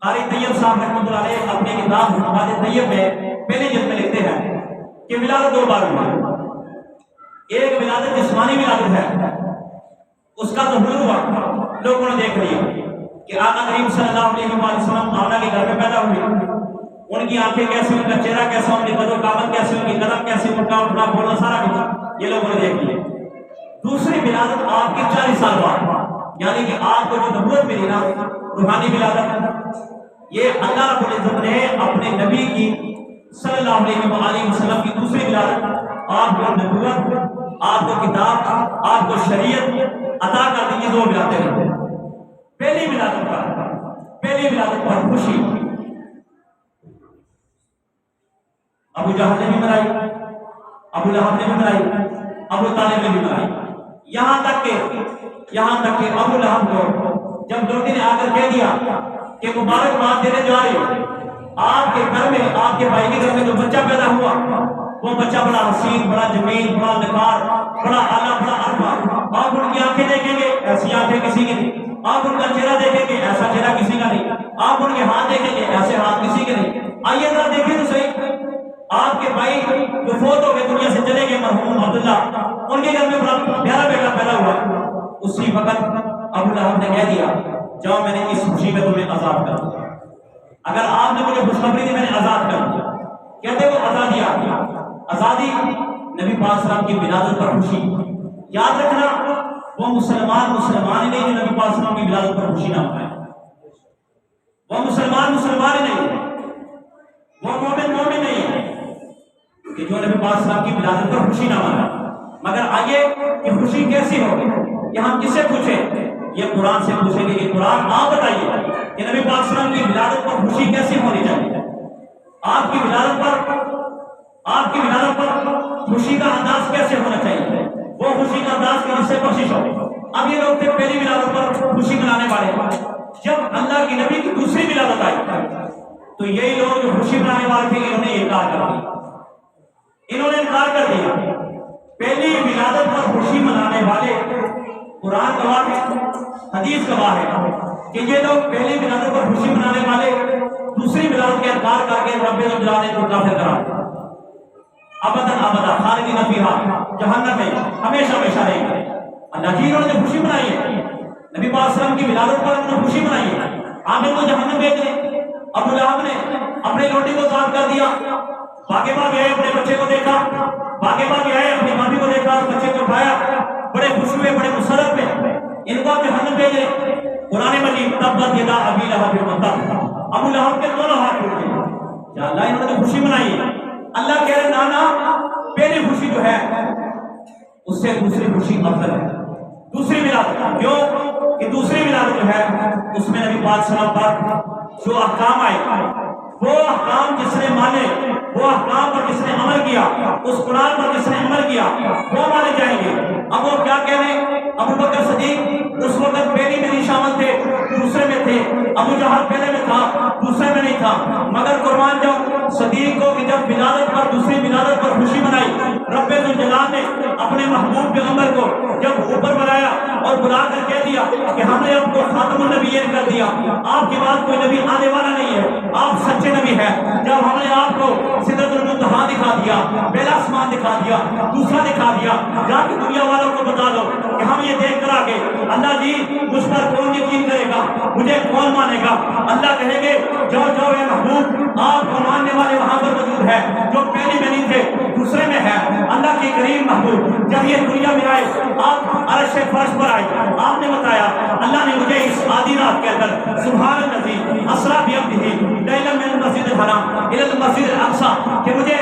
قاری طیب صاحب رحمۃ اللہ علیہ اپنے کتاب خطبات طیب میں پہلی جلد میں لکھتے ہیں کہ ولادت دو بار ہوئی، ایک ولادت جسمانی ولادت ہے، اس کا ظہور ہوا، لوگوں نے دیکھ لیا کہ آقا کریم صلی اللہ علیہ وسلم آمنہ کے گھر میں پیدا ہوئے، ان کی آنکھیں کیسی، ان کا چہرہ کیسا، ان کی قد و قامت کیسی، ان کی قدم کیسی، ان کا اٹھنا بولنا سارا کچھ یہ لوگوں نے دیکھ لیا۔ دوسری ولادت آپ کی 40 سال بعد، یعنی کہ آپ کو جو نبوت ملی نا روحانی ولادت، یہ اللہ رب العزت نے اپنے نبی کی صلی اللہ علیہ وسلم کی دوسری ولادت، آپ کو نبوت، آپ کو کتاب، آپ کو شریعت عطا کر دی، یہ دو ولادتیں ہیں۔ پہلی ولادت پر خوشی ابو جہل نے بھی منائی، ابو لہب نے بھی منائی، ابو طالب نے بھی منائی، یہاں تک کہ ابو لہب کو جب لوگوں نے آ کر کہہ دیا کہ مبارکباد دینے جا رہے ہو، آپ کے گھر میں، آپ کے بھائی کے گھر میں جو بچہ پیدا ہوا وہ بچہ بڑا حسین، بڑا جمیل، بڑا نکار، بڑا اعلیٰ، بڑا عرفہ، آپ ان کی آنکھیں دیکھیں گے ایسی آنکھیں کسی کی نہیں، آپ ان کا چہرہ دیکھیں گے ایسا چہرہ کسی کا نہیں، آپ ان کے ہاتھ دیکھیں گے ایسے ہاتھ کسی کے نہیں۔ آئیے ذرا دیکھیں تو صحیح، آپ کے بھائی جو فوت ہو گئے دنیا سے چلے گئے مرحوم عبداللہ، ان کے گھر میں بڑا پیارا بیٹا پیدا ہوا، اسی وقت ابو لہب نے کہہ دیا جاؤ میں نے اس خوشی میں تمہیں آزاد کر دیا، اگر آپ نے مجھے خوشخبری دی میں نے آزاد کر دیا۔ کہتے وہ آزادی آ گیا، آزادی نبی پاک صلی اللہ علیہ وسلم کی ولادت پر خوشی، یاد رکھنا وہ مسلمان ہی نہیں جو نبی پاک صلی اللہ علیہ وسلم کی ولادت پر خوشی نہ منائے، وہ مسلمان ہی نہیں، وہ مومن نہیں ہے کہ جو نبی پاک صلی اللہ علیہ وسلم کی ولادت پر خوشی نہ منائے۔ مگر آئیے کہ خوشی کیسی ہوگی، یہ ہم کس سے پوچھیں؟ یہ قرآن سے پوچھیں گے کہ قرآن آپ بتائیے کہ نبی پاک صلی اللہ علیہ وسلم کی ولادت پر خوشی کیسی ہونی چاہیے؟ آپ کی ولادت پر خوشی کا انداز کیسے ہونا چاہیے؟ وہ خوشی کا انداز کہ جس سے بخشش ہو۔ اب یہ لوگ تھے پہلی ولادت پر خوشی منانے والے، جب اللہ کی نبی کی دوسری ولادت آئی تو یہی لوگ جو خوشی منانے والے تھے انہوں نے انکار کر دیا، پہلی ولادت پر خوشی منانے والے قرآن گواہ ہے، حدیث گواہ ہے کہ یہ لوگ پہلی ولادت پر خوشی منانے والے دوسری ولادت کے انکار کر کے رب العالمین کو کافر قرار ابداً ابدا خالدین فیہا جہنم میں ہمیشہ ہمیشہ رہیں گے۔ اللہ جی انہوں نے خوشی منائی ہے، نبی پاک صلی اللہ علیہ وسلم کی ولادت پر انہوں نے خوشی منائی ہے، عامر کو جہنم بھیج دیں۔ ابو لہب نے اپنے لوٹی کو ذات کر دیا، بھاگے بھاگے آئے، اپنے بچے کو دیکھا، بھاگے بھاگے آئے، اپنی مامی کو دیکھا، بچے کو اٹھایا، بڑے خوش ہوئے، بڑے مسرت میں ان کو جہنم بھیجے۔ قرآن مجید تبت یدا ابی لہب وتب، ابو لہب کے دونوں ہاتھ ٹوٹ گئے۔ یا اللہ انہوں نے خوشی منائی ہے۔ اللہ کہہ رہے نانا پہلی خوشی جو ہے اس سے دوسری خوشی افضل ہے۔ دوسری ولادت کیوں کہ دوسری ولادت جو ہے اس میں نبی پاک صلی اللہ علیہ وسلم پر جو احکام آئے، وہ احکام جس نے مانے، وہ احکام پر جس نے عمل کیا، اس قرآن پر جس نے عمل کیا وہ مانے جائیں گے۔ اب وہ کیا کہہ رہے؟ ابو بکر صدیق اس وقت پہلی میں نہیں شامل تھے، دوسرے میں تھے، ابو جہل پہلے میں تھا، دوسرے میں نہیں تھا، مگر قربان جاؤ صدیق کو کہ جب ولادت پر دوسری ولادت پر خوشی منائی، رب ذوالجلال نے اپنے محبوب پیغمبر کو جب اوپر بلایا اور بلا کر کہہ دیا کہ ہم نے آپ کو خاتم النبیین کر دیا، آپ کے بعد کوئی نبی آنے والا نہیں ہے، آپ سچے نبی ہیں۔ جب ہم نے آپ کو سدرۃ المنتہا دکھا دیا، پہلا آسمان دکھا دیا، دوسرا دکھا دیا، جا کے دنیا والوں کو بتا دو کہ ہم یہ دیکھ کر آگے اللہ جی مجھ پر کون یقین کرے گا، مجھے کون مانے گا؟ اللہ کہیں گے جاؤ جاؤ اے محبوب، آپ کو ماننے والے وہاں پر موجود ہے جو پہلی میں نہیں تھے، دوسرے میں ہے۔ اللہ کے کریم محبوب جب یہ دنیا میں آئے، آپ عرش فرش پر آئے، آپ نے بتایا اللہ نے مجھے اس آدھی رات کے اندر سبحان الذی اسریٰ بعبدہ لیلا من المسجد الحرام الی المسجد الاقصی کہ مجھے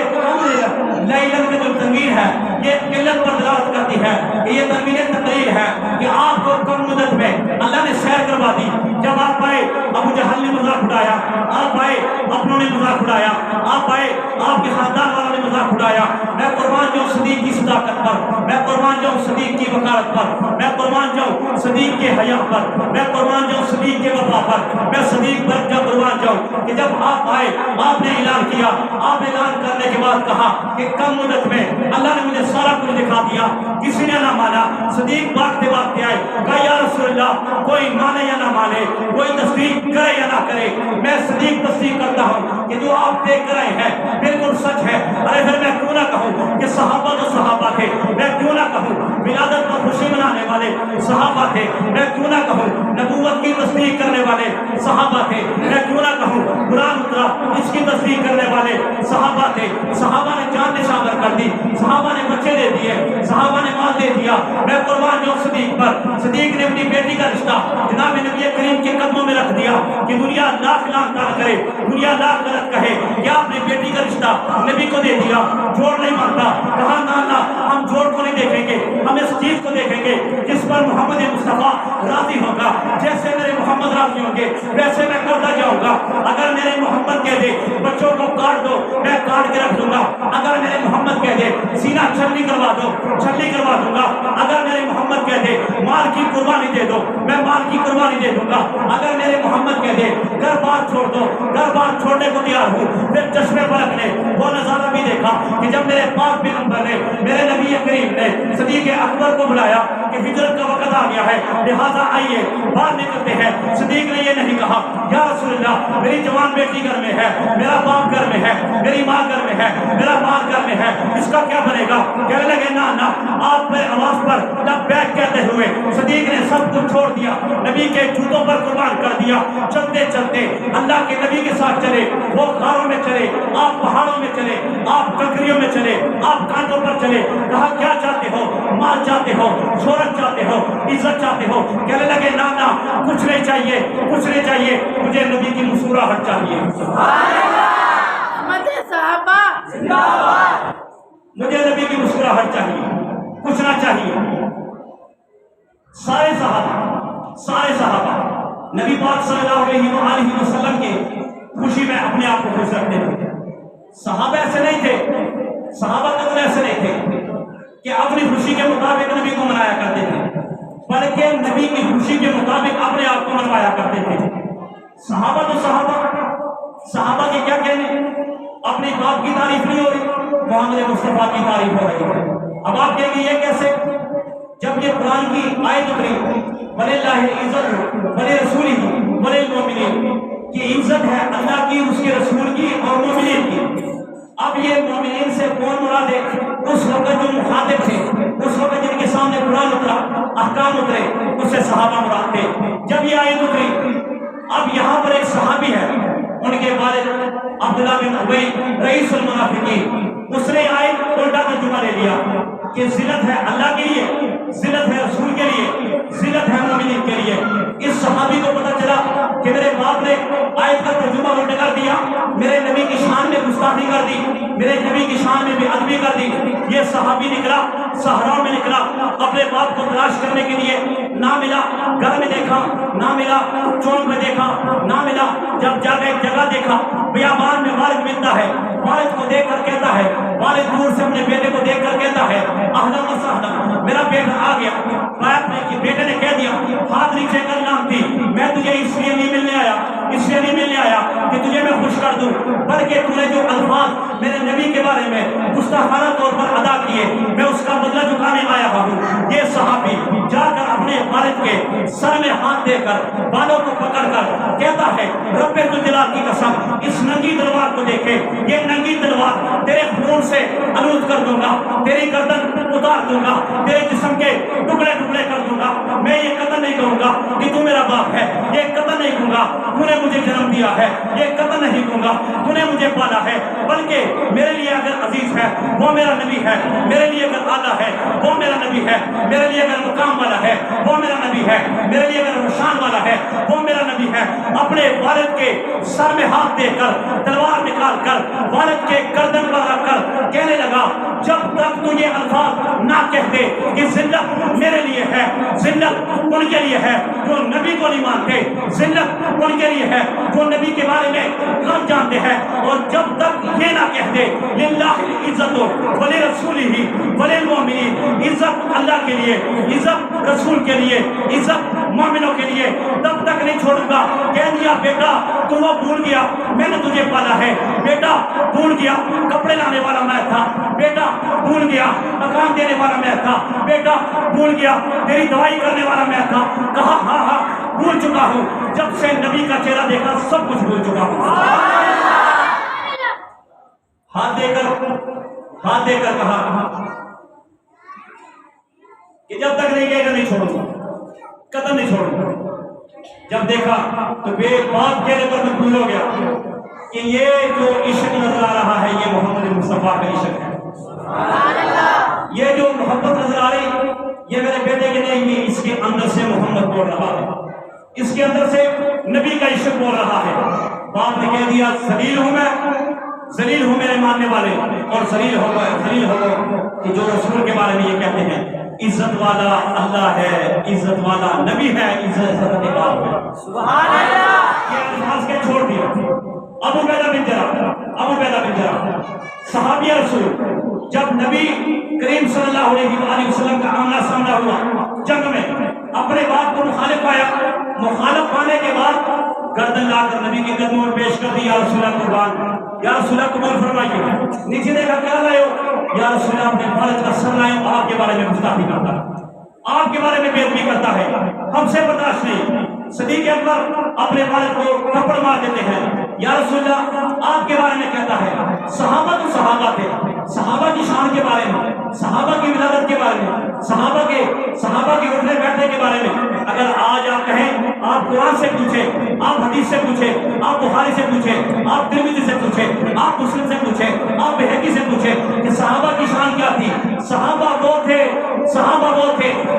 لیلا کی جو تنویر ہے یہ قلت پر دلالت کرتی ہے کہ یہ تنویر تقریر ہے کہ آپ کو کم مدت میں اللہ نے سیر کروا دی۔ جب آپ آئے ابو جہل نے مذاق اڑایا، آپ آئے اپنوں نے مذاق اڑایا، آپ آئے آپ کے خاندان والوں نے مذاق اڑایا۔ میں قربان جاؤں صدیق کی صداقت پر، میں قربان جاؤں صدیق کی وقارت پر، میں قربان جاؤں صدیق کے حیا پر، میں قربان جاؤں صدیق کے وفا پر، میں صدیق پر جب قربان جاؤں کہ جب آپ آئے آپ نے اعلان کیا، آپ نے اعلان کرنے کے بعد کہا کہ کم مدت میں اللہ نے مجھے سارا کچھ دکھا دیا، کسی نے نہ مانا۔ صدیق بھاگتے بھاگتے آئے، کہا یا رسول اللہ کوئی مانے یا نہ مانے، کوئی تصدیق کرے یا نہ کرے، میں صدیق تصدیق کرتا ہوں کہ جو آپ دیکھ کر آئے ہیں بالکل سچ ہے۔ ارے پھر میں کیوں نہ کہوں کہ صحابہ تو صحابہ تھے، میں کیوں نہ کہوں ولادت پر خوشی منانے والے صحابہ تھے، میں کیوں نہ کہوں نبوت کی تصدیق کرنے والے صحابہ تھے، میں کیوں نہ کہوں قرآن اترا اس کی تصدیق کرنے والے صحابہ تھے۔ صحابہ نے جان نشانور کر دی، صحابہ نے بچے دے دیے، صحابہ نے مال دے دیا۔ میں قربان جاؤں صدیق پر، صدیق نے اپنی بیٹی کا رشتہ جناب نبی کریم کے قدموں میں رکھ دیا کہ دنیا لاکھ لاکھ دان کرے، دنیا لاکھ غلط کہے، کیا اپنی بیٹی کا رشتہ نبی کو دے دیا، جوڑ نہیں مانتا۔ کہا نہ نہ ہم جوڑ کو نہیں دیکھیں گے، ہم اس چیز کو دیکھیں گے جس پر محمد مصطفیٰ راضی ہوگا، جیسے میرے محمد راضی ہوں گے ویسے میں کرتا جاؤں گا۔ اگر میرے محمد کہہ دے بچوں کو کاٹ دو میں کاٹ کے رکھ دوں گا، اگر میرے محمد کہہ دے سینہ چھلنی کروا دو چھلنی کروا دوں گا، اگر میرے محمد کہہ دے مال کی قربانی دے دو میں مال کی قربانی دے دوں گا، اگر میرے محمد کہہ دے گھر بار چھوڑ دو گھر بار چھوڑنے کو تیار ہوں۔ پھر چشمے پر رکھنے وہ نظارہ بھی دیکھا کہ جب میرے پاک پیغمبر نے میرے نبی کریم نے صدیق اکبر کو بلایا کہ ہجرت کا وقت آ گیا ہے لہٰذا آئیے باہر نکلتے ہیں، صدیق نے یہ نہیں کہا یا رسول اللہ میری جوان بیٹی گھر میں ہے، میرا باپ گھر میں ہے، میری ماں گھر میں ہے، میرا مال گھر میں ہے، اس کا کیا بنے گا؟ کہنے لگے نہ نہ آپ میرے آواز پر لبیک کہتے ہوئے صدیق نے سب کچھ چھوڑ دیا، نبی کے جوتوں پر قربان کر دیا۔ چلتے چلتے اللہ کے نبی کے ساتھ چلے، وہ غاروں میں چلے، آپ پہاڑوں میں چلے، آپ کنکریوں میں چلے، آپ کانٹوں پر چلے۔ کہا کیا چاہتے ہو؟ مال چاہتے ہو، شہرت چاہتے ہو، عزت چاہتے ہو؟ کہنے لگے نہ نہ کچھ نہیں چاہیے کچھ نہیں چاہیے، مجھے نبی کی مسکراہٹ چاہیے، مجھے نبی کی مسکراہٹ چاہیے، کچھ نہ چاہیے۔ سارے صحابہ نبی پاک صلی اللہ علیہ وسلم کے خوشی میں اپنے آپ کو خوش رکھتے تھے۔ صحابہ ایسے نہیں تھے، صحابہ قدر ایسے نہیں تھے کہ اپنی خوشی کے مطابق نبی کو منایا کرتے تھے، بلکہ نبی کی خوشی کے مطابق اپنے آپ کو منوایا کرتے تھے۔ صحابہ تو صحابہ کے کیا کہنے، اپنے باپ کی تعریف نہیں ہو رہی، محمد مصطفیٰ کی تعریف ہو رہی ہے۔ اب آپ کہیں گے یہ کیسے؟ جب یہ قرآن کی آیت اتری وَلِلَّهِ الْعِزَّةُ وَلِرَسُولِهِ وَلِلْمُؤْمِنِينَ کہ عزت ہے اللہ کی، اس کے رسول کی اور مومنین کی۔ اب یہ مومنین سے کون مراد ہے؟ اس وقت جو مخاطب تھے، اس وقت جن کے سامنے قرآن اترا، احکام اترے، اس سے صحابہ مراد تھے۔ جب یہ آیت اتری، اب یہاں پر ایک صحابی ہے، ان کے والد عبداللہ بن ابی رئیس المنافقین، اس نے آیت الٹا ترجمہ لے لیا کہ ذلت ہے اللہ کے لیے، ذلت ہے رسول کے لیے، ذلت ہے مومنین کے لیے۔ اس صحابی کو پتہ چلا کہ میرے باپ نے آیت کا ترجمہ الٹا کر دیا، میرے نبی کی شان میں گستاخی کر دی، میرے نبی کی شان میں بے ادبی کر دی۔ یہ صحابی نکلا، صحراء میں نکلا، اپنے باپ کو تلاش کرنے کے لیے، نہ ملا، گھر میں دیکھا نہ ملا، چوک میں دیکھا نہ ملا، جب جا کے ایک جگہ دیکھا، بیابان میں والد ملتا ہے، والد کو دیکھ کر کہتا ہے، والد دور سے اپنے بیٹے کو دیکھ کر کہتا ہے اہلا و سہلا، میرا بیٹا آ گیا۔ بیٹے نے کہہ دیا ہاتھ نیچے کر نام تھی، میں تجھے اس لیے نہیں ملنے آیا، اس لیے نہیں ملنے آیا کہ تجھے میں خوش کر دوں، بلکہ تو نے جو الفاظ میرے نبی کے بارے میں گستاخانہ طور پر ادا کیے، میں اس کا بدلہ چکانے آیا ہوں۔ یہ صحابی جا کر اپنے والد کے سر میں ہاتھ دے کر بالوں کو پکڑ کر کہتا ہے رب ذوالجلال کی قسم، اس ننگی تلوار کو دیکھے، یہ ننگی تلوار تیرے خون سے آلود کر دوں گا، تیری گردن اتار دوں گا، تیرے جسم کے ٹکڑے ٹکڑے کر دوں گا۔ میں یہ قتل نہیں کہوں گا کہ تو میرا باپ ہے، یہ قتل نہیں کہوں گا تو نے مجھے جنم دیا ہے، یہ قتل نہیں کہوں گا تو نے مجھے پالا ہے، بلکہ میرے لیے اگر عزیز ہے وہ میرا نبی ہے، میرے لیے اگر اعلیٰ ہے وہ میرا نبی ہے، میرے لیے اگر مقام والا ہے وہ میرا نبی ہے، میرے لیے اگر شان والا ہے وہ میرا نبی ہے۔ اپنے والد کے سر میں ہاتھ دے کر تلوار نکال کر والد کے گردن پر رکھ کر کہنے لگا جب تک تو یہ الفاظ نہ کہتے کہ ذلت میرے لیے ہے، ذلت ان کے لیے ہے جو نبی کو نہیں مانتے، ذلت ان کے لیے ہے جو نبی کے بارے میں غلط جانتے ہیں، اور جب تک یہ نہ کہتے للہ العزت ولرسولہ وللمؤمنین، عزت اللہ کے لیے، عزت رسول کے لیے، عزت مومنوں کے لیے، تب تک نہیں چھوڑوں گا۔ کہہ دیا بیٹا تو وہ بھول گیا میں نے تجھے پالا ہے، بیٹا بھول گیا کپڑے لانے والا میں تھا، بیٹا بھول گیا مکان دینے والا میں تھا، بیٹا بھول گیا تیری دوائی کرنے والا میں تھا۔ کہا ہاں ہاں بھول چکا ہوں، جب سے نبی کا چہرہ دیکھا سب کچھ بھول چکا ہوں۔ ہاتھ دے کر کہا کہ جب تک نہیں کہے گا نہیں چھوڑوں گا، قدم نہیں چھوڑوں گا۔ جب دیکھا تو بے باپ چہرے پر مجبور ہو گیا کہ یہ جو عشق نظر آ رہا ہے یہ محمد مصطفیٰ کا عشق ہے، یہ جو محبت نظر آ رہی یہ میرے بیٹے کے نہیں، یہ اس کے اندر سے محمد بول رہا ہے، اس کے اندر سے نبی کا عشق بول رہا ہے۔ باپ نے کہہ دیا ذلیل ہوں میں، ذلیل ہوں میرے ماننے والے، اور ذلیل ہو کہ جو رسول کے بارے میں یہ کہتے ہیں عزت والا اللہ ہے، عزت والا نبی ہے، عزت باپ ہے۔ سبحان اللہ۔ یہ الفاظ کے چھوڑ دیا۔ ابو عبیدہ بن جراح صحابی رسول، جب نبی کریم صلی اللہ علیہ وآلہ وسلم کا آمنا سامنا ہوا جنگ میں، اپنے باپ کو مخالف پایا، مخالف پانے کے بعد گردن لا کر نبی کے قدموں میں پیش کر دی، یا رسول اللہ قربان، یا رسول اللہ قبول فرمائیے۔ نیچے دیکھا کیا لائے ہو؟ یا رسول اللہ اپنے والد کا سر لائے ہو، آپ کے بارے میں گستاخی کرتا ہے، آپ کے بارے میں بے ادبی کرتا ہے، ہم سے برداشت نہیں۔ صدیق اکبر اپنے والد کو تھپڑ مار دیتے ہیں، یا رسول اللہ آپ کے بارے میں کہتا ہے۔ صحابہ تو صحابہ تھے، صحابہ کی شان کے بارے میں، صحابہ کی ولادت کے بارے میں، صحابہ کے اٹھنے بیٹھنے کے بارے میں اگر آج آپ کہیں، آپ قرآن سے پوچھیں، آپ حدیث سے پوچھیں، آپ بخاری سے پوچھیں، آپ ترمذی سے پوچھیں، آپ مسلم سے پوچھیں، آپ بہقی سے پوچھیں کہ صحابہ کی شان کیا تھی۔ صحابہ وہ تھے،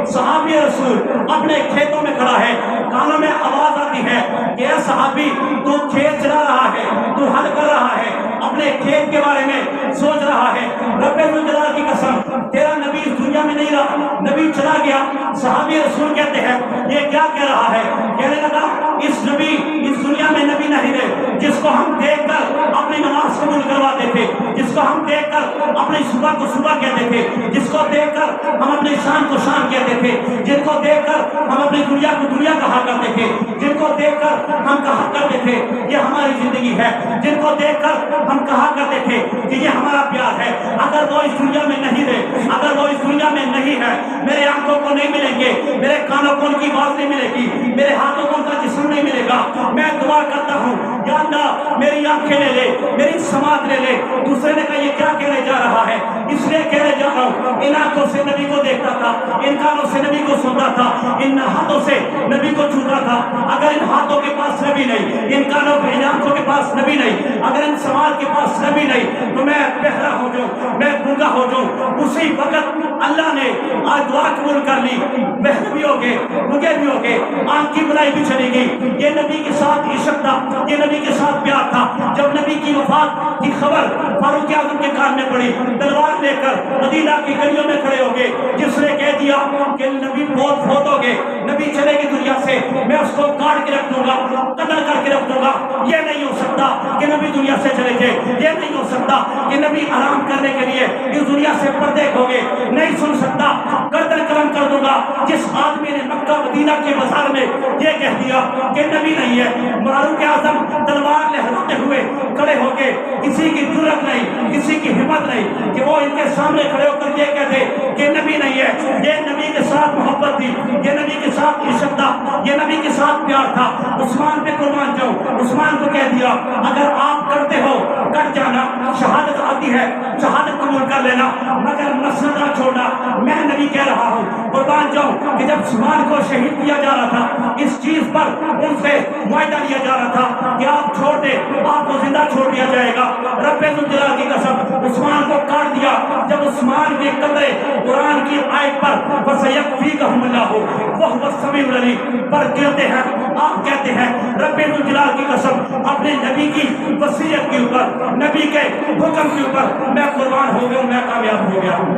صحابی رسول اپنے کھیتوں میں کھڑا ہے، کانوں میں آواز آتی ہے کہ اے صحابی تو کھیت چلا رہا ہے، تو ہل کر رہا ہے، اپنے کھیت کے بارے میں سوچ رہا ہے، رب ذوالجلال کی قسم تیرا نبی اس دنیا میں نہیں رہا، نبی چلا گیا۔ صحابی رسول کہتے ہیں یہ کیا کہہ رہا ہے؟ کہنے لگا اس دنیا میں نبی نہیں رہے جس کو ہم دیکھ کر اپنی نماز قبول کرواتے تھے، جس کو ہم دیکھ کر اپنی صبح کو صبح کہتے تھے، جس کو دیکھ کر ہم اپنی شان کو شان کہتے تھے، جن کو دیکھ کر ہم اپنی دنیا کو دنیا کہا کرتے تھے، جن کو دیکھ کر ہم کہا کرتے تھے یہ ہماری زندگی ہے، جن کو دیکھ کر ہم کہا کرتے تھے کہ یہ ہمارا پیار ہے، اگر وہ اس دنیا میں نہیں رہے، اگر وہ اس دنیا میں نہیں ہے، میرے آنکھوں کو نہیں ملیں گے، میرے کانوں کو ان کی آواز نہیں ملے گی، میرے ہاتھوں کو ان کا جسم نہیں ملے گا، میں دعا کرتا ہوں یا اللہ میری آنکھیں لے لے، میری سماعت لے لے۔ دوسرے نے کہا یہ کیا کہنے جا رہا ہے؟ اس لیے کہنے جا رہا ہوں، ان آنکھوں سے نبی کو دیکھتا تھا، ان کانوں سے نبی کو سنتا تھا، ان ہاتھوں سے نبی کو چھوتا تھا، اگر ان ہاتھوں کے پاس نبی نہیں، ان کانوں کے ان آنکھوں کے پاس نبی نہیں، اگر ان سماعت کے پاس نبی نہیں تو میں بہرا ہو جاؤں، میں گونگا ہو جاؤں۔ اسی وقت اللہ نے آج دعا قبول کر لی، بہر بھی ہو گئے، گونگے بھی ہو گئے، آنکھ کی بلائی بھی چلی گئی۔ یہ نبی کے ساتھ عشق تھا، یہ نبی کے ساتھ پیار تھا۔ جب نبی کی وفات کی خبر فاروق اعظم کے کان میں پڑی، تلوار لے کر مدینہ کی گلیوں میں کھڑے ہو گئے، جس نے کہہ دیا کہ نبی بہت فوت ہو گئے، نبی چلے گی دنیا سے، میں اس کو کاٹ کے رکھ دوں گا، قتل کر کے رکھ دوں گا۔ یہ نہیں ہو سکتا کہ نبی دنیا سے چلے گئے، یہ نہیں ہو سکتا کہ نبی آرام کرنے کے لیے اس دنیا سے پردے ہو گئے، نہیں سن سکتا، گردن قلم کر دوں گا۔ جس آدمی نے مکہ مدینہ کے بازار میں یہ کہہ دیا کہ نبی نہیں ہے، فاروق اعظم تلوار لہراتے ہوئے کھڑے ہو گئے، کسی کی جرأت نہیں، کسی کی ہمت نہیں کہ وہ ان کے سامنے کھڑے ہو کر یہ کہتے کہ نبی نہیں ہے۔ یہ نبی کے ساتھ محبت تھی، یہ نبی کے ساتھ عشق تھا، یہ نبی کے ساتھ پیار تھا۔ عثمان پہ قربان جاؤ، عثمان کو کہہ دیا اگر آپ کرتے ہو کٹ جانا، شہادت آتی ہے شہادت قبول کر لینا، مگر مسند نہ چھوڑنا۔ میں نبی کہہ رہا ہوں قربان جاؤں کہ جب عثمان کو شہید کیا جا رہا تھا، اس چیز پر ان سے معاہدہ لیا جا رہا تھا کہ آپ چھوڑ دیں، آپ کو زندہ چھوڑ دیا جائے گا۔ رب ذوالجلال کی قسم عثمان کو کاٹ دیا۔ جب عثمان کے قطرے قرآن کی آیت پر وَسَيَكْفِيكَهُمُ اللَّهُ وَهُوَ السَّمِيعُ الْعَلِيمُ پر گرتے ہیں، آپ کہتے ہیں رب ذوالجلال کی قسم اپنے نبی کی وصیت کے اوپر، نبی کے حکم کے اوپر میں قربان ہو گیا ہوں، میں کامیاب ہو گیا ہوں۔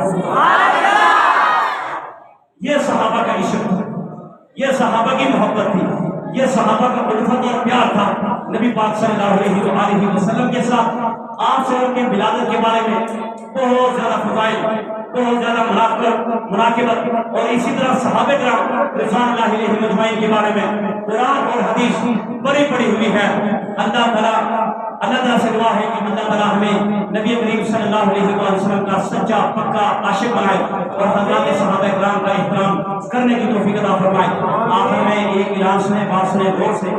یہ صحابہ کا عشق تھا، یہ صحابہ کی محبت تھی، یہ صحابہ کا الفت اور پیار تھا نبی پاک صلی اللہ علیہ وسلم کے ساتھ۔ آپ سے ان کے ولادت کے بارے میں بہت زیادہ فضائل، بہت زیادہ مناقبت، اور اسی طرح صحابہ کرام رضوان اللہ علیہم اجمعین کے بارے میں قرآن اور حدیث بڑی پڑی ہوئی ہے۔ اللہ تعالیٰ سے دعا ہے کہ اللہ تعالیٰ ہمیں نبی کریم صلی اللہ علیہ وسلم کا سچا پکا عاشق بنائے اور حضرات صحابہ کرام کا احترام کرنے کی توفیق عطا فرمائے۔ آخر میں ایک اعلان سنیں، بات سنیں غور سے۔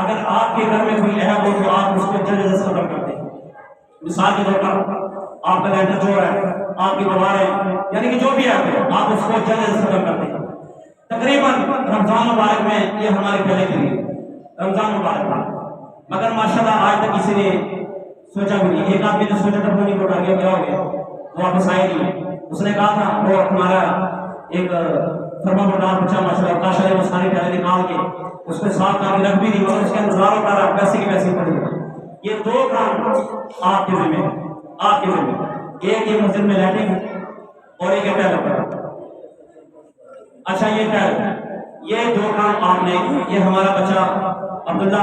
اگر آپ کے گھر میں کوئی عیب ہو تو آپ اس کو جلد سے ختم کرتے ہیں۔ مثال کے طور پر آپ کا لینٹر جو ہے، آپ کی دیواریں، یعنی کہ جو بھی ہے آپ اس کو جلد سے ختم کرتے ہیں۔ تقریباً رمضان مبارک میں یہ ہمارے پہلے کے لیے رمضان مبارک تھا، مگر ماشاءاللہ آج تک کسی نے سوچا بھی نہیں۔ ایک آدمی نے سوچا تھا فونی کو ڈال کیا ہو گیا، وہ واپس آئے نہیں۔ اس نے کہا تھا وہ ہمارا ایک فرما بردار بچہ ماشاءاللہ کاشا ہے، وہ ساری پہلے نکال کے اس پہ صاف کر کے رکھ بھی دی، اور اس کے انتظار ہوتا رہا پیسے کی پیسے پڑی۔ یہ دو کام آپ کے ذمہ، آپ کے ذمہ، ایک یہ مسجد میں لیٹنگ اور ایک ہے ٹائل۔ اچھا یہ ٹائل، یہ دو کام آپ نے، یہ ہمارا بچہ عبداللہ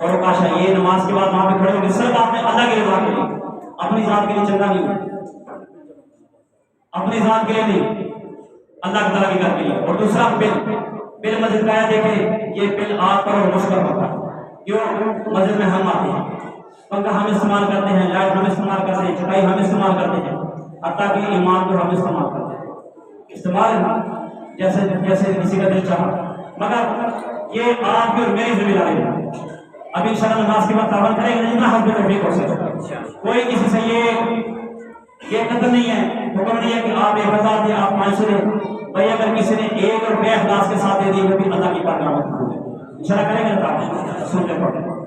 اور کاشا یہ نماز کے بعد وہاں پہ کھڑے ہو گئے، صرف آپ نے اللہ کے رضا کے لیے، اپنی ذات کے لیے چندہ نہیں، اپنی ذات کے لیے نہیں، اللہ تعالیٰ کے گھر کے لیے۔ اور دوسرا بل مسجد کا ہے، دیکھیں یہ بل آپ پر اور مشکل ہوتا ہے۔ کیوں؟ مسجد میں ہم آتے ہیں، پنکھا ہم استعمال کرتے ہیں، لائٹ ہم استعمال کرتے ہیں، چٹائی ہم استعمال کرتے ہیں، حتیٰ کہ ایمان کو ہم استعمال کرتے ہیں، استعمال جیسے جیسے کسی کا دل چاہا۔ مگر یہ آپ کی اور میری ذمہ داری ہے۔ اب انشاءاللہ نماز کے بعد تعاون کریں گے، جتنا حسب توفیق ہو سکے۔ کوئی کسی سے یہ قدر نہیں ہے، حکم نہیں ہے کہ آپ 1000 دیں، آپ 500 دیں۔ بھائی اگر کسی نے 1 روپے اخلاص کے ساتھ دے دی وہ بھی اللہ کی بارگاہ میں قبول ہے۔ انشاءاللہ کریں گے، سنتے پڑھیں۔